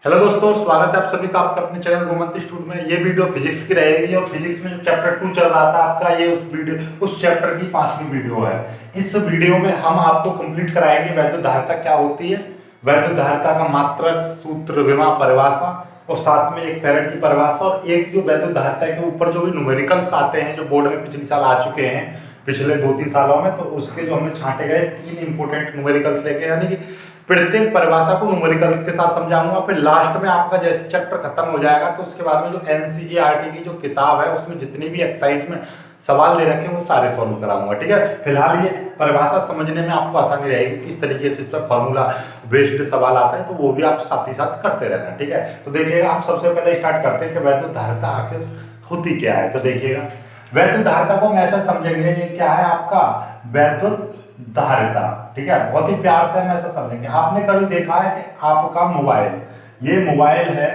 Hello दोस्तों, स्वागत है आप सभी का आपका अपने चैनल घुमंती स्टूडियो में। ये वीडियो फिजिक्स की रहेगी और फिजिक्स में जो चैप्टर 2 चल रहा था आपका, ये उस चैप्टर की 5वीं वीडियो है। इस वीडियो में हम आपको कंप्लीट कराएंगे वैद्युतधारिता क्या होती है, वैद्युतधारिता का मात्रक, सूत्र, विमा, परिभाषा और साथ में एक फैराडे की परिभाषा और एक जो वैद्युतधारिता के ऊपर जो भी न्यूमेरिकल्स आते हैं जो बोर्ड में पिछले साल आ चुके हैं, पिछले 2-3 सालों में, तो उसके जो हमने छांटे गए 3 इंपोर्टेंट न्यूमेरिकल्स लेके, यानी कि प्रत्येक परिभाषा को न्यूमेरिकल्स के साथ समझाऊंगा। फिर लास्ट में आपका जैसे चैप्टर खत्म हो जाएगा तो उसके बाद में जो एनसीईआरटी की जो किताब है उसमें जितनी भी एक्सरसाइज में सवाल दे रखे हैं वो सारे सॉल्व कराऊंगा। ठीक है, फिलहाल ये परिभाषा समझने में आपको आसानी रहेगी, किस तरीके से इस पर फॉर्मूला बेस्ड सवाल आता है, तो वो भी आप साथ ही साथ करते रहना। ठीक है, तो देखिएगा, हम सबसे पहले स्टार्ट करते हैं कि वैद्युतधारिता आखिर होती क्या है। तो देखिएगा, वैद्युतधारिता को हम ऐसा समझेंगे, ये क्या है आपका वैद्युत धारिता। ठीक है, बहुत ही प्यार से हम ऐसा समझेंगे। आपने कभी देखा है कि आपका मोबाइल, ये मोबाइल है,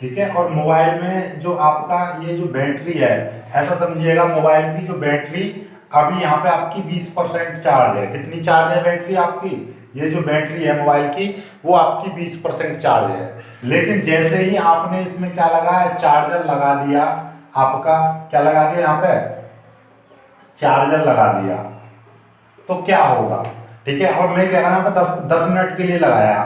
ठीक है, और मोबाइल में जो आपका ये जो बैटरी है, ऐसा समझिएगा मोबाइल की जो बैटरी अभी यहाँ पे आपकी 20% चार्ज है। कितनी चार्ज है बैटरी आपकी? ये जो बैटरी है मोबाइल की वो आपकी 20% चार्ज है। लेकिन जैसे ही आपने इसमें क्या लगाया, चार्जर लगा दिया, आपका क्या लगा दिया, यहाँ पे चार्जर लगा दिया, तो क्या होगा? ठीक है, और मैं कह रहा हूं 10 मिनट के लिए लगाया।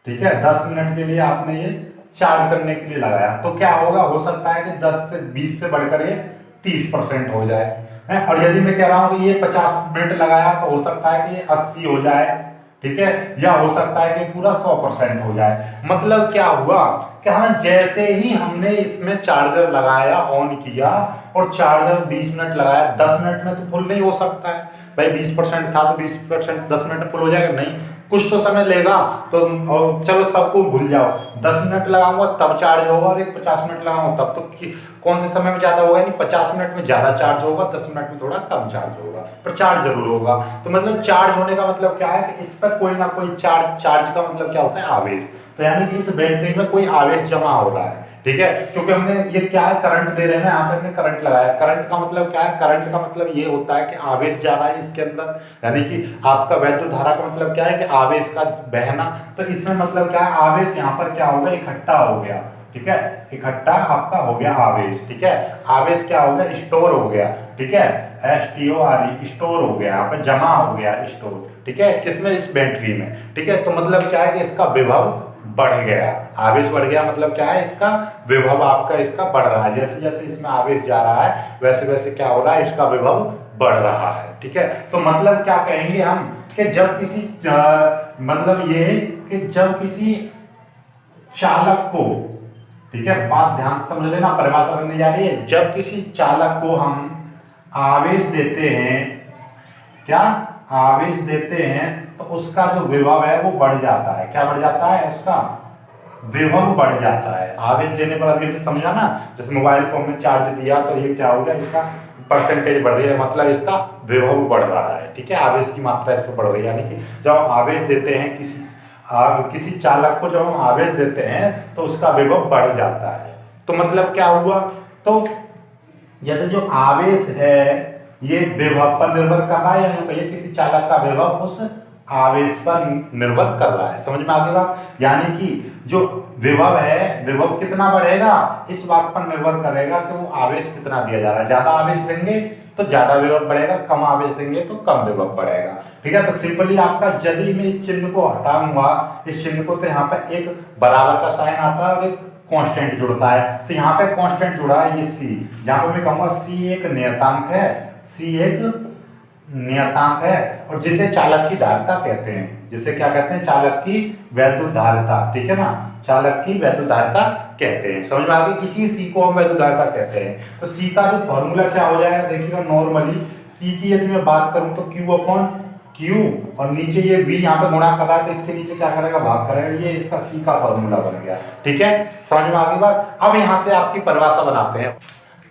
ठीक है, 10 मिनट के लिए आपने ये चार्ज करने के लिए लगाया, तो क्या होगा? हो सकता है कि 10 से 20 से बढ़कर ये 30% हो जाए है। और यदि मैं कह रहा हूं कि ये 50 मिनट लगाया तो हो सकता है कि ये 80 हो जाए। ठीक है, या हो सकता है कि पूरा 100% हो जाए। मतलब क्या हुआ कि हमें जैसे ही हमने इसमें चार्जर लगाया, ऑन किया और चार्जर 20 मिनट लगाया, 10 मिनट में तो फुल नहीं हो सकता है भाई। 20% था तो 20% 10 मिनट में फुल हो जाएगा? नहीं, कुछ तो समय लेगा। तो और चलो सबको भूल जाओ, 10 मिनट लगाऊंगा तब चार्ज होगा और एक 50 मिनट लगाऊंगा तब, तो कौन से समय में ज्यादा होगा? नहीं, 50 मिनट में ज्यादा चार्ज होगा, 10 मिनट में थोड़ा कम चार्ज होगा, पर चार्ज जरूर होगा। तो मतलब चार्ज होने का मतलब क्या है कि इस पर कोई ना कोई चार्ज का मतलब क्या होता है? आवेश। तो यानी कि इस बैटरी में कोई आवेश जमा हो रहा है। ठीक है, क्योंकि हमने ये क्या है, करंट दे रहे हैं ना, यहाँ से हमने करंट लगाया। करंट का मतलब क्या है? करंट का मतलब ये होता है कि आवेश जा रहा है इसके अंदर, यानी कि आपका वैद्युत धारा का मतलब क्या है कि आवेश का बहना। तो इसमें मतलब क्या है, आवेश यहाँ पर क्या होगा, इकट्ठा हो गया। ठीक है, इकट्ठा आपका हो गया आवेश। ठीक है, आवेश क्या हो गया? स्टोर हो गया। ठीक है, STORE, स्टोर हो गया, यहाँ पे जमा हो गया, स्टोर। ठीक है, किसमें? इस बैटरी में। ठीक है, तो मतलब क्या है कि इसका विभव बढ़ गया, आवेश बढ़ गया। मतलब क्या है, इसका विभव आपका इसका बढ़ रहा है। जैसे जैसे इसमें आवेश जा रहा है वैसे वैसे क्या हो रहा है, इसका विभव बढ़ रहा है। ठीक है, तो मतलब क्या कहेंगे हम कि जब किसी मतलब ये कि जब किसी चालक को, ठीक है, बात ध्यान से समझ लेना, परिभाषा बनने जा रही है। जब किसी चालक को हम आवेश देते हैं, क्या आवेश देते हैं, तो उसका जो विभव है वो बढ़ जाता है। क्या बढ़ जाता है? उसका विभव बढ़ जाता है आवेश देने पर। अभी समझा ना, जैसे मोबाइल को हमने चार्ज दिया तो ये क्या हो गया, इसका परसेंटेज बढ़ रही है, मतलब इसका विभव बढ़ रहा है। ठीक है, आवेश की मात्रा इस पर बढ़ रही है। यानी कि जब हम आवेश देते हैं किसी चालक को, जब हम आवेश देते हैं तो उसका विभव बढ़ जाता है। तो मतलब क्या हुआ, तो जैसे जो आवेश है ये विभव पर निर्भर कर रहा है, या यूं कहिए किसी चालक का विभव उस आवेश पर निर्भर कर रहा है। समझ में आ गई बात? यानी कि जो विभव है, विभव कितना बढ़ेगा इस बात पर निर्भर करेगा कि वो आवेश कितना दिया जा रहा है। ज्यादा आवेश देंगे तो ज्यादा विभव बढ़ेगा, कम आवेश देंगे तो कम विभव बढ़ेगा। ठीक है, तो सिंपली आपका, यदि मैं इस चिन्ह को हटाऊंगा, इस चिन्ह को, तो यहाँ पे एक बराबर का साइन आता है और एक कांस्टेंट जुड़ता है। तो यहाँ पे कांस्टेंट जुड़ा है, ये C। यहाँ पे मैं कहूंगा C एक नियतांक है, C एक नियतांक है, और जिसे चालक की धारिता कहते हैं। जिसे क्या कहते हैं? चालक की वैद्युत धारिता। ठीक है ना, चालक की वैद्युत धारिता कहते हैं। समझ में आ गई? इसी C को हम वैद्युत धारिता कहते हैं। तो C का जो फॉर्मूला क्या हो जाएगा, देखिएगा, नॉर्मली C की यदि मैं बात करूं तो Q/Q, और नीचे ये V यहाँ पे गुणा कर रहा है तो इसके नीचे क्या करेगा, भाग करेगा। ये इसका C का फॉर्मूला बन गया। ठीक है, समझ में आ गई बात? अब यहाँ से आपकी परिभाषा बनाते हैं।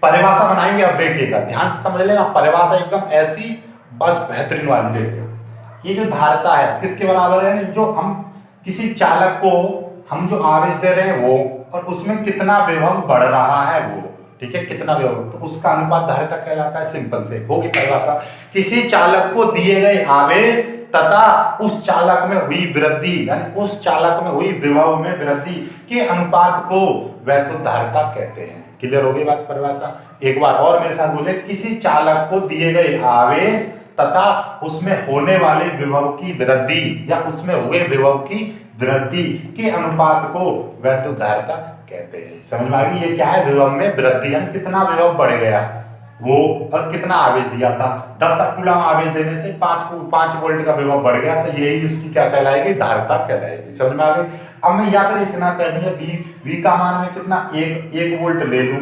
परिभाषा बनाएंगे, अब देखिएगा, ध्यान से समझ लेना। परिभाषा एकदम ऐसी बस बेहतरीन वाली। देखिए, ये जो धारिता है किसके बराबर है? जो हम किसी चालक को हम जो आवेश दे रहे हैं वो, और उसमें कितना विभव बढ़ रहा है वो। ठीक है, कितना विभव, तो उसका अनुपात धारिता कहलाता है। सिंपल से होगी परिभाषा, किसी चालक को दिए गए आवेश तथा उस चालक में हुई वृद्धि, यानी उस चालक में हुई विभव में वृद्धि के अनुपात को वैद्युत धारिता कहते हैं। क्लियर हो गई बात परिभाषा? एक बार और मेरे साथ बोले, किसी चालक को दिए गए आवेश तथा उसमें होने वाले विभव की वृद्धि या उसमें हुए विभव की वृद्धि के अनुपात को वैद्युत धारिता कहते हैं। समझ में आ गई? ये क्या है? विभव में वृद्धि, यानी कितना विभव बढ़ गया वो और कितना आवेश दिया था। 10 कूलम आवेश देने से 5 वोल्ट का विभव बढ़ गया, तो यही उसकी क्या कहलाएगी? धारिता कहलाएगी। समझ में आ गई? अब मैं या फिर इतना कह दिया V का मान में कितना 1 वोल्ट ले लूं,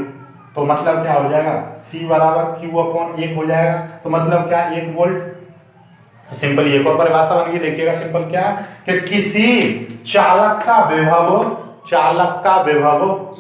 तो मतलब क्या हो जाएगा? C बराबर Q/1 हो जाएगा। तो मतलब क्या? 1 वोल्ट। तो सिंपल एक और परिभाषा बन गई, देखिएगा सिंपल क्या कि किसी चालक का विभव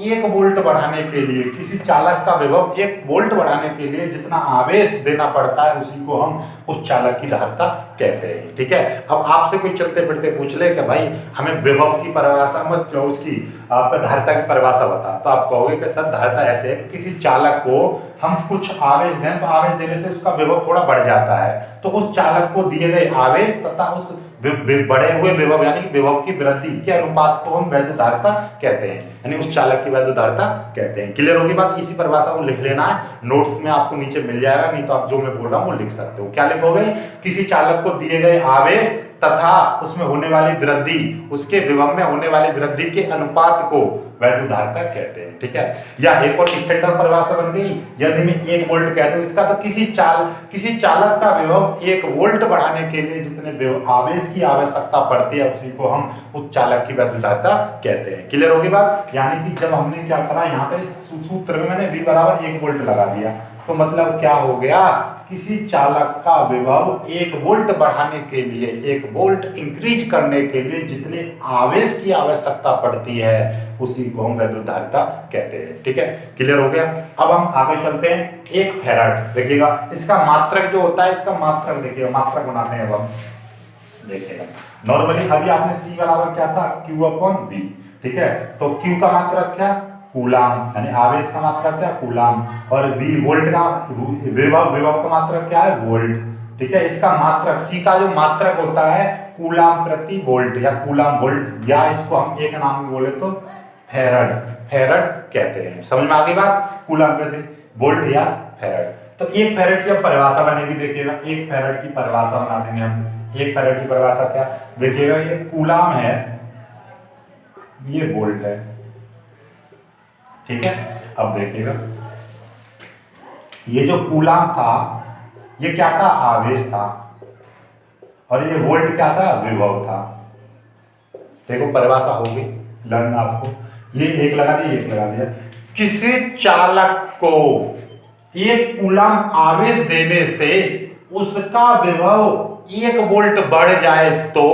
1 वोल्ट बढ़ाने के लिए, किसी चालक का विभव 1 वोल्ट बढ़ाने के लिए जितना आवेश देना पड़ता है उसी को हम उस चालक की धारिता कहते हैं। ठीक है? अब आपसे कोई चलते फिरते पूछ ले कि भाई हमें विभव की परिभाषा मत, उसकी आपका धारिता की परिभाषा बता, तो आप कहोगे कि सर धारिता ऐसे है कि किसी चालक को हम कुछ आवेश दें तो आवेश देने से उसका विभव थोड़ा बढ़ जाता है, तो उस चालक को दिए गए आवेश तथा उस बढ़े हुए विभव यानी विभव की वृद्धि के अनुपात को हम वैद्युत धारिता कहते हैं, यानी उस चालक की वैद्युत धारिता कहते हैं। क्लियर होगी बात? इसी परिभाषा को लिख लेना है, नोट्स में आपको नीचे मिल जाएगा, नहीं तो आप जो मैं बोल रहा हूँ वो लिख सकते हो। क्या लिखोगे? किसी चालक को दिए गए आवेश तथा उसमें होने वाली वृद्धि, उसके विभव में होने वाली वृद्धि के अनुपात को वैद्युत धारिता कहते हैं। ठीक है? या एक और स्टैंडर्ड परिभाषा बन गई, यदि मैं 1 वोल्ट कहता हूं इसका, तो किसी चालक का विभव 1 वोल्ट बढ़ाने के लिए जितने आवेश की आवश्यकता पड़ती है उसी को हम उस चालक की वैद्युत धारिता कहते हैं। क्लियर होगी बात? यानी कि जब हमने क्या करा, यहाँ पे इस सूत्र में मैंने V बराबर 1 वोल्ट लगा दिया, तो मतलब क्या हो गया? किसी चालक का विभव 1 वोल्ट बढ़ाने के लिए, 1 वोल्ट इंक्रीज करने के लिए जितने आवेश की आवश्यकता पड़ती है उसी को हम वैद्युत धारिता कहते हैं। ठीक है? क्लियर हो गया? अब हम आगे चलते हैं। 1 फैराड देखिएगा, इसका मात्रक जो होता है, इसका मात्रक देखिएगा, मात्रक बनाते हैं अब हम। देखिएगा नॉर्मली अभी आपने C बराबर क्या था? Q/V। ठीक है? तो Q का मात्रक क्या? कूलाम, यानी आवेश का मात्रक क्या? कूलाम। और V वोल्ट का विभव का मात्रक क्या है? वोल्ट। ठीक है? इसका मात्रक C का जो मात्रक होता है कूलाम प्रति वोल्ट या कूलाम वोल्ट, या इसको हम एक नाम में बोले तो फैराड कहते हैं। समझ में आ गई बात? कूलाम प्रति वोल्ट या फैराड। तो 1 फैराड की परिभाषा बनेगी, देखिएगा 1 फैराड की परिभाषा बना देंगे हम। 1 फैराड की परिभाषा क्या? देखिएगा ये कूलाम है, ये वोल्ट है। ठीक है? अब देखिएगा ये जो कूलाम था ये क्या था? आवेश था, और ये वोल्ट क्या था? विभव था। देखो परिभाषा होगी लर्न आपको, ये एक लगा दिया, एक लगा दिया। किसी चालक को 1 कूलाम आवेश देने से उसका विभव 1 वोल्ट बढ़ जाए तो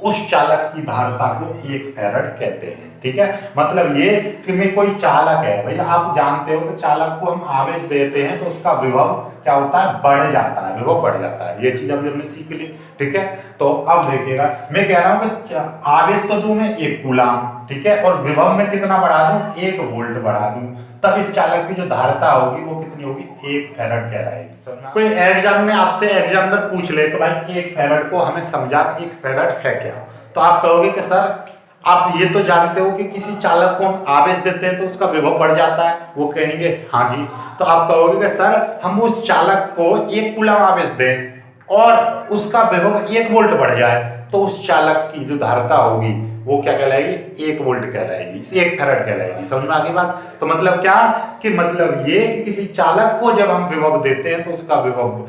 उस चालक की धारिता को 1 फैराड कहते हैं। ठीक है? मतलब ये कि मैं कोई चालक है, भैया आप जानते हो कि चालक को हम आवेश देते हैं तो उसका विभव क्या होता है? बढ़ जाता है, विभव बढ़ जाता है। ये चीज अभी हमने सीख ली। ठीक है? तो अब देखिएगा, मैं कह रहा हूं कि आवेश तो दूं मैं 1 कूलाम, ठीक है, और विभव में कितना बढ़ा दूं? 1 वोल्ट बढ़ा दूं, तब इस चालक की जो धारिता होगी वो कितनी होगी? 1 फैराड कहलाएगी। कोई एग्जाम में आपसे एग्जामिनर पूछ ले तो भाई 1 फैराड को हमें समझा, 1 फैराड है क्या? तो आप कहोगे कि सर आप ये तो जानते हो कि किसी चालक को हम आवेश देते हैं तो उसका विभव बढ़ जाता है। वो कहेंगे हाँ जी। तो आप कहोगे कि सर हम उस चालक को 1 कूलम आवेश दें और उसका विभव 1 वोल्ट बढ़ जाए तो उस चालक की जो धारिता होगी वो क्या कहलाएगी? 1 वोल्ट कहलाएगी, 1 फैराड कहलाएगी। समझ में आ गई बात? तो मतलब क्या कि मतलब ये कि किसी चालक को जब हम विभव देते हैं तो उसका विभव,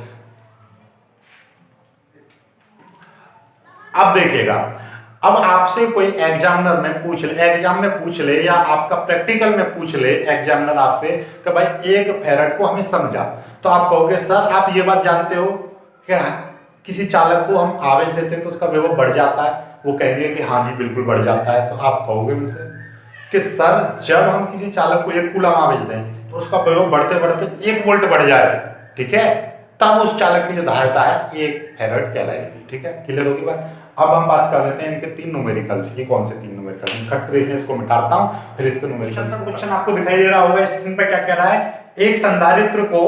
अब देखिएगा, अब आपसे कोई एग्जामिनर में पूछ ले, एग्जाम में पूछ ले या आपका प्रैक्टिकल में पूछ ले एग्जामिनर आपसे कि भाई 1 फैराड को हमें समझा, तो आप कहोगे सर आप ये बात जानते हो कि किसी चालक को हम आवेश देते हैं तो उसका विभव बढ़ जाता है? वो कहेंगे कि हाँ जी बिल्कुल बढ़ जाता है। तो आप कहोगे उनसे कि सर जब हम किसी चालक को 1 कूलम आवेश दें तो उसका विभव बढ़ते बढ़ते 1 वोल्ट बढ़ जाए, ठीक है, तब उस चालक की जो धारिता है 1 फैराड कहलाएगी। ठीक है? क्लियर होगी बात? अब हम बात कर लेते हैं इनके 3 न्यूमेरिकल्स की। कौन से 3 न्यूमेरिकल्स? कट देखने इसको मिटाता हूं फिर इसके न्यूमेरिकल्स। क्वेश्चन आपको दिखाई दे रहा होगा स्क्रीन पे, क्या कह रहा है? एक संधारित्र को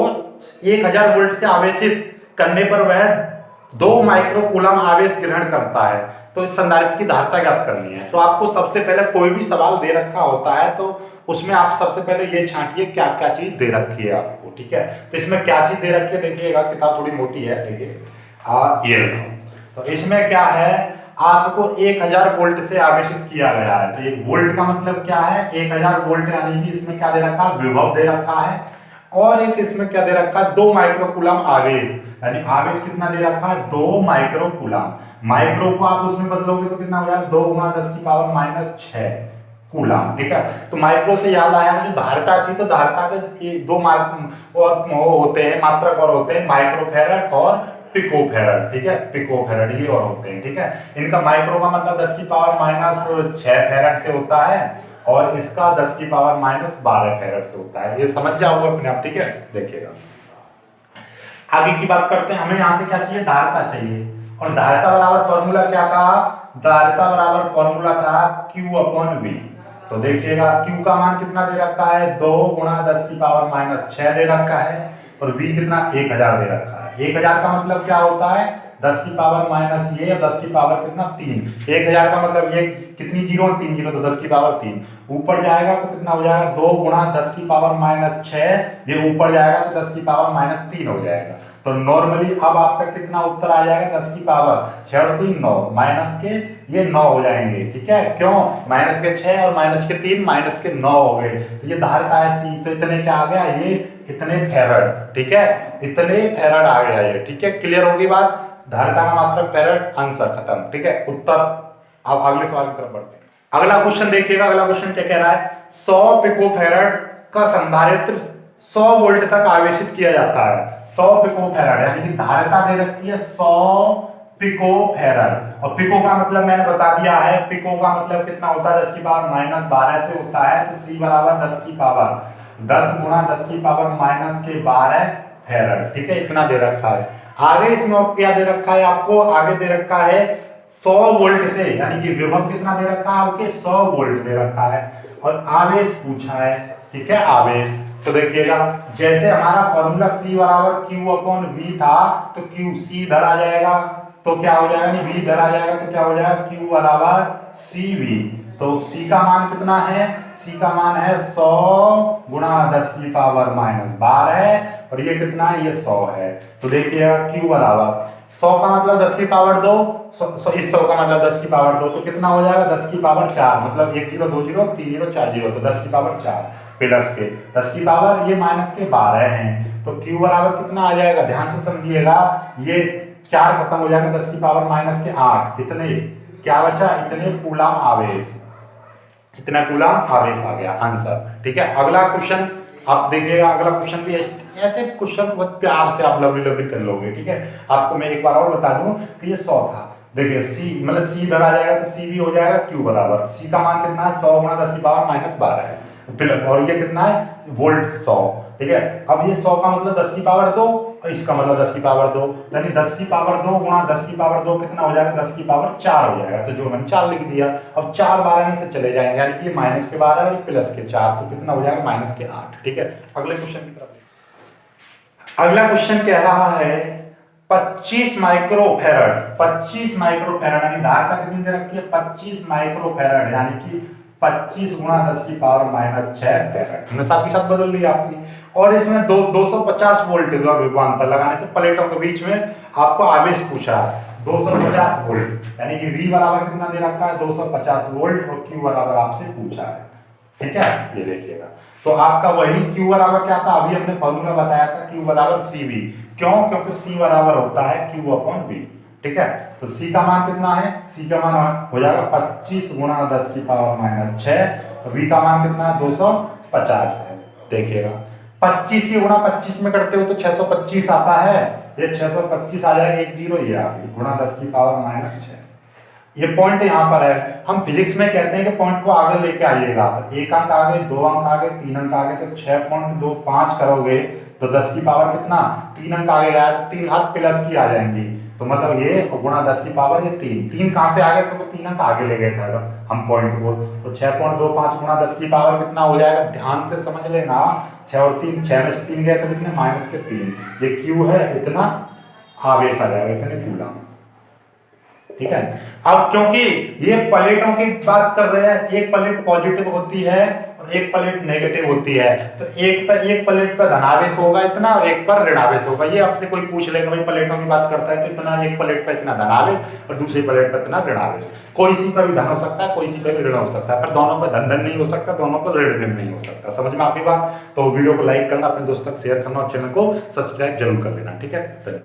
1000 वोल्ट से आवेशित करने पर वह 2 माइक्रोकूलम आवेश ग्रहण करता है। तो इस संधारित्र की धारिता ज्ञात करनी है। तो आपको सबसे पहले कोई भी सवाल दे रखा होता है तो उसमें आप सबसे पहले ये छांटिए क्या क्या चीज दे रखी है आपको, ठीक है। तो इसमें क्या चीज दे रखी है देखिएगा, किताब थोड़ी मोटी है, देखिए ये तो इसमें क्या है, आपको 1000 वोल्ट से आवेशित किया गया है। तो एक वोल्ट का मतलब क्या है, 1000 वोल्ट, यानी कि इसमें क्या दे रखा है, विभव दे रखा है। और एक इसमें क्या दे रखा है, 2 माइक्रोकूलम आवेश, यानी आवेश कितना दे रखा है, 2 माइक्रोकूलम। माइक्रो को आप उसमें बदलोगे तो कितना हो जाएगा, 2 × 10⁻⁻⁶ कूलम, ठीक है। तो माइक्रो से याद आया, जो धारिता थी तो धारिता के ये 2 और होते हैं, मात्रक और होते हैं, माइक्रोफैरड और पिकोफैरड, ठीक है। पिकोफैरड ये और होते हैं, ठीक है। इनका माइक्रो का मतलब 10⁻⁻⁶ फैरड से होता है और इसका 10⁻⁻12 फैरड से होता है। ये समझ जाओगे अपने आप, ठीक है। देखिएगा आगे की बात करते हैं। हमें यहाँ से क्या चाहिए, धारिता चाहिए। और धारिता बराबर फॉर्मूला क्या था, धारिता बराबर फॉर्मूला था Q/V। तो देखिएगा Q का मान कितना दे रखा है, 2 × 10⁻⁻⁶ दे रखा है और V कितना 1000 दे रखा है। 1000 का मतलब क्या होता है, 10⁻⁻ ये 10 कितना 3। 1000 का मतलब ये कितनी जीरो, 3 जीरो, तो 10⁻3 ऊपर जाएगा तो कितना हो जाएगा, 2 × 10⁻⁶, ये ऊपर जाएगा तो 10⁻3 हो जाएगा। तो नॉर्मली अब आपका कितना उत्तर आ जाएगा, 10⁻6 और 3 9, माइनस के ये 9 हो जाएंगे, ठीक है। क्यों, -6 और -3 -9 हो गए। तो ये धारिता है C, तो इतने क्या आ गया, ये इतने फैरड, ठीक है, इतने फैरड आ गया ये, ठीक है। क्लियर होगी बात, धारिता का मात्रक फैरड, आंसर खत्म, ठीक है। उत्तर। अब अगले सवाल की तरफ बढ़ते हैं। अगला क्वेश्चन देखिएगा, अगला क्वेश्चन क्या कह रहा है, 100 पिकोफैरड का संधारित्र 100 वोल्ट तक आवेशित किया जाता है। 100 पिकोफैरड यानी कि धारिता दे रखी है 100 पिकोफैरड। और पिको का मतलब मैंने बता दिया है, पिको का मतलब कितना होता है, 10⁻⁻12 से होता है। तो C बराबर 10 × 10⁻12 फैरड, ठीक है। इतना दे रखा है। आगे इसमें और क्या दे रखा है आपको, आगे दे रखा है 100 वोल्ट से, यानी कि विभव कितना दे रखा है आपके, 100 वोल्ट दे रखा है और आवेश पूछा है, ठीक है, आवेश। तो देखिएगा जैसे हमारा फॉर्मूला C बराबर Q/V था, तो Q C इधर आ जाएगा तो क्या हो जाएगा, नहीं V इधर आ जाएगा तो क्या हो जाएगा, Q बराबर CV। तो C का मान कितना है, C का मान है 100 × 10⁻12 और ये कितना है, ये 100 है। तो देखिएगा Q बराबर 100 का मतलब 10⁻2, इस 100 का मतलब 10⁻2, तो कितना हो जाएगा, 10⁻4, मतलब 1 0 2 0 3 0 4 0, तो 10⁻4 प्लस के 10 ये -12 हैं। तो Q बराबर कितना आ जाएगा, ध्यान से समझिएगा, ये 4 खत्म हो जाएगा, 10⁻8, इतने क्या बचा, इतने कूलम आवेश, इतना कूलम आवेश आ गया आंसर, ठीक है। अगला क्वेश्चन आप देखिएगा, अगला क्वेश्चन भी ऐसे क्वेश्चन बहुत प्यार से आप लवली लवली कर लोगे, ठीक है। आपको मैं एक बार और बता दूं कि ये 100 था, देखिए C मतलब C इधर आ जाएगा तो C भी हो जाएगा Q बराबर, C का मान कितना है, 100 × 10⁻12 है, और ये कितना है, वोल्ट 100, ठीक है। अब ये 100 का मतलब 10⁻2 और इसका मतलब 10⁻2, यानी 10⁻2 × 10⁻2 कितना हो जाएगा, 10⁻4 हो जाएगा। तो जो मैंने 4 लिख दिया, अब 4 12 में से चले जाएंगे, यानी कि ये -12 और +4, तो कितना हो जाएगा, -8, ठीक है। अगले क्वेश्चन की तरफ। अगला क्वेश्चन कह रहा है 25 माइक्रोफैरड, 25 माइक्रोफैरड यानी धारिता कितनी दे रखी है, 25 माइक्रोफैरड, यानी कि 25 × 10⁻6 फैरड, हमने साथ ही साथ बदल दिया आपने। और इसमें 250 वोल्ट का विभवांतर लगाने से प्लेटों के बीच में आपको आवेश पूछा है 250 वोल्ट, यानी कि V बराबर कितना दे रखा है, 250 वोल्ट, और Q बराबर आपसे पूछा है, ठीक है। ये देखिएगा, तो आपका वही Q बराबर क्या था, अभी हमने फॉर्मूला बताया था, Q बराबर CV। क्यों, क्योंकि C बराबर होता है Q/V, ठीक है। तो C का मान कितना है, C का मान हो जाएगा 25 × 10⁻6, V का मान कितना है, 250 है। देखिएगा 25 की गुणा 25 में करते हो तो 625 आता है, ये 625 आ जाएगा, 1 0 ये आ गई, गुणा 10⁻6। ये पॉइंट यहाँ पर है, हम फिजिक्स में कहते हैं कि पॉइंट को आगे लेके आइएगा, तो 1 अंक आगे, 2 अंक आगे, 3 अंक आगे, तो 6.25 करोगे तो 10 की पावर कितना, 3 अंक आगे आया, 3 हाथ प्लस की आ जाएंगी, तो मतलब ये गुणा 10 की पावर ये 3 कहां से आ गए, क्योंकि 3 अंक आगे ले गए थे हम पॉइंट को, तो 6.25 गुणा 10 की पावर कितना हो जाएगा, ध्यान से समझ लेना, 6 और 3, 6 में से 3 गए तो कितने, -3, ये Q है इतना, आवेश आ जाएगा, इतने कूलम। ठीक है। अब क्योंकि ये प्लेटों की बात कर रहे हैं, एक प्लेट पॉजिटिव होती है और एक प्लेट नेगेटिव होती है, तो एक प्लेट पर धनावेश होगा इतना और एक पर ऋणावेश होगा। ये आपसे कोई पूछ लेगा भाई प्लेटों की बात करता है तो इतना, एक प्लेट पर इतना धनावेश और दूसरी प्लेट पर इतना ऋणावेश। कोई सी पर भी धन हो सकता है, कोई सी पर भी ऋण हो सकता है, पर दोनों पर धन धन नहीं हो सकता, दोनों पर ऋण ऋण नहीं हो सकता। समझ में आपकी बात? तो वीडियो को लाइक करना, अपने दोस्तों तक शेयर करना और चैनल को सब्सक्राइब जरूर कर लेना। ठीक है।